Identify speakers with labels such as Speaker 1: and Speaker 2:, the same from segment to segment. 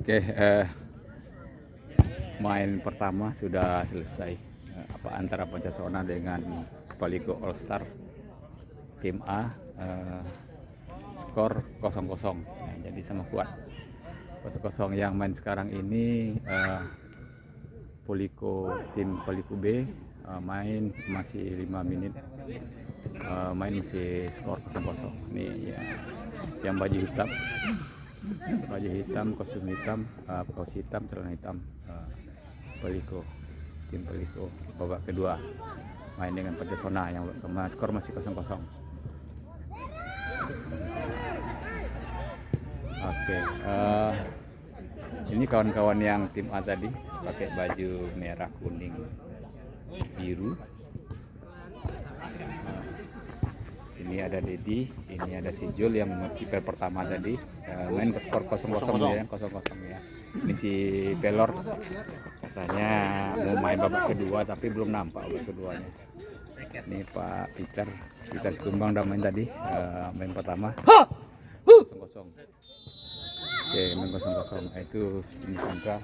Speaker 1: Oke, main pertama sudah selesai. Antara Pancasona dengan Paliko All Star tim A, skor 0-0. Nah, jadi sama kuat 0-0. Yang main sekarang ini tim Paliko B main masih 5 menit, main masih skor 0-0. Ini ya, yang baju hitam, kostum hitam, kaos hitam, celana hitam, Paliko, tim Paliko babak kedua main dengan Pancasona yang skor masih 0-0. Oke, ini kawan-kawan yang tim A tadi pakai baju merah, kuning, biru. Ini ada Dedi, ini ada si Jul yang kiper pertama tadi, main ke skor 0-0 ya, 0-0 ya. Ini si Pelor katanya mau main babak kedua tapi belum nampak babak keduanya. Ini Pak Peter Sikumbang udah main tadi, main pertama 0-0. Oke, main 0-0. Itu ini Sangka.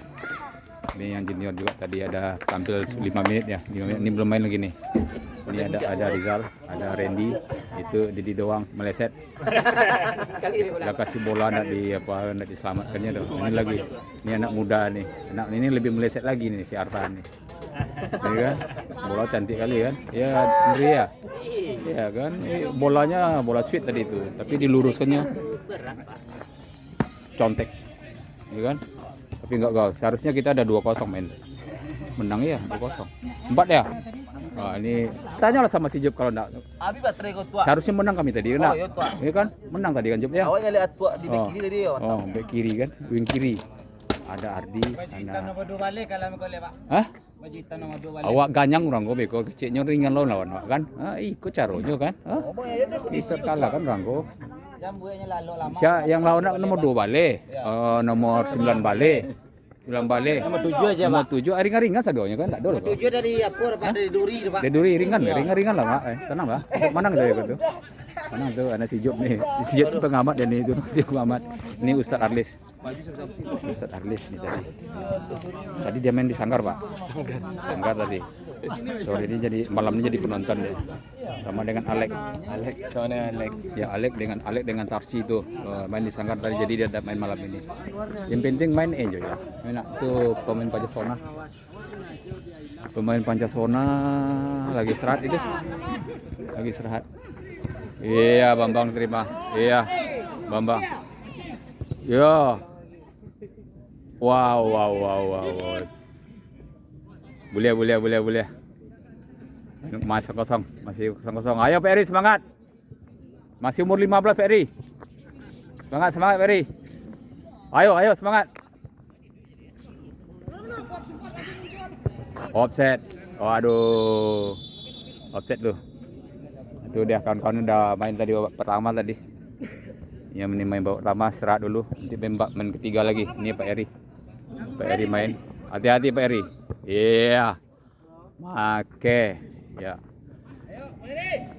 Speaker 1: Ini yang junior juga tadi ada tampil 5 menit ya. 5 menit ini belum main lagi nih. Ini ada Rizal, ada Randy, itu Didi doang meleset. Udah kasih bola nak diselamatkannya dong. Ini lagi, ini anak muda nih. Anak ini lebih meleset lagi nih si Arfan nih. Ini kan, bola cantik kali kan? Ya sendiri ya. Iya kan, bolanya bola sweet tadi itu, tapi diluruskannya contek, ya kan? Tapi enggak gol. Seharusnya kita ada 2-0 main. Menang ya 2-0. 4 ya. Nah, ini tanyalah sama si Job kalau enggak. Seharusnya menang kami tadi, kan? Iya kan? Menang tadi kan Job ya.
Speaker 2: Awalnya lihat tua di bek kiri tadi ya.
Speaker 1: Oh, bek kiri kan, wing kiri. Ada Ardi, ada.
Speaker 3: Nomor 2 balik kalau mau Pak.
Speaker 1: Hah?
Speaker 3: Bajitan nomor 2 balik.
Speaker 1: Awak ganyang orang go beko kecilnya ringan lawan kan? Ikut caronyo kan? Bisa kalah kan orang go.
Speaker 3: Jam buahnya lalu lama.
Speaker 1: Siapa yang lawan nomor 2 balik? Nomor 9 balik. 9 balik.
Speaker 3: Nomor 7 aja, Pak.
Speaker 1: Nomor 7 ringan-ringan sadonya kan? Tak dulu.
Speaker 3: Nomor 7 dari apa? Dari Duri, Pak.
Speaker 1: Dari Duri ringan lah, Pak. Tenang lah. Mana gitu ya tuh? Mana tuh ada si Job nih. Si Job itu pengamat dan itu dia pengamat. Ini Ustadz Arlis. Ustadz Arlis nih tadi. Tadi dia main di Sanggar, Pak. Sanggar tadi. Sore ini jadi malam ini jadi penonton deh. Sama dengan Alek. Ya Alek dengan Tarsi itu main di Sanggar tadi, jadi dia main malam ini. Yang penting main enjoy ya. Enak tuh pemain Pancasona. Pemain Pancasona lagi istirahat itu. Lagi istirahat. Iya Bambang terima. Iya Bambang. Ya. Wow. Boleh. Masih 0-0. Ayo Ferry semangat. Masih umur 15 Ferry. Semangat Ferry. Ayo semangat. Offset. Waduh. Offset tuh. Itu dia kawan-kawan udah main tadi babak pertama tadi. Yang main babak pertama istirahat dulu. Nanti main ketiga lagi. Ini Pak Eri. Pak Eri main. Hati-hati Pak Eri. Iya. Oke. Ya.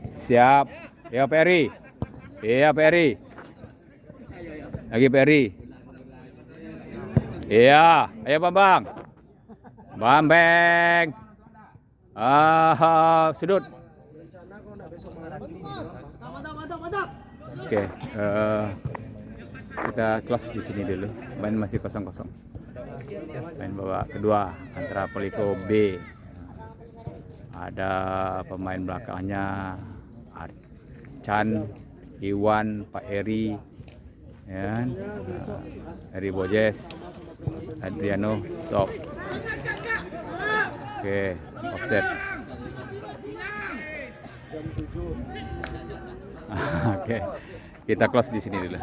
Speaker 1: Siap. Ya Pak Eri. Iya Pak Eri. Lagi Pak Eri. Iya. Ayo Bambang. Sudut. Oke, kita close di sini dulu. Main masih 0-0. Main babak kedua antara Paliko B. Ada pemain belakangnya Chan, Iwan, Pak Eri, ya, Eri Bojes, Adriano, stop. Oke, offset. Oke, kita close di sini dulu.